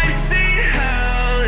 I've seen hell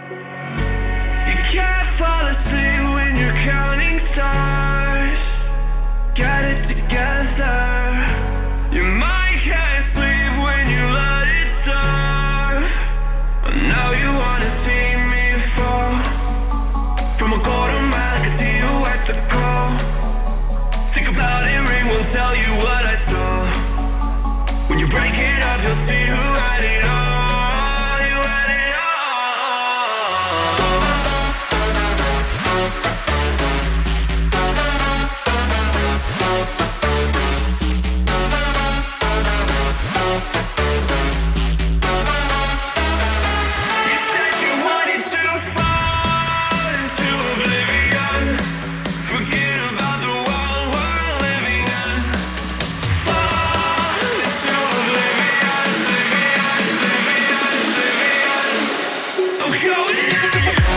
You can't fall asleep when you're counting stars. Get it together. Your mind can't sleep when you let it serve. And now you wanna see me fall. From a quarter mile I can see you at the call. Think about it, ring won't tell you what I saw. When you break it up, you'll see who had it all. You had it You said you wanted to fall into oblivion. Forget about the world we're living in. Fall into oblivion, oblivion, oblivion. Oh, go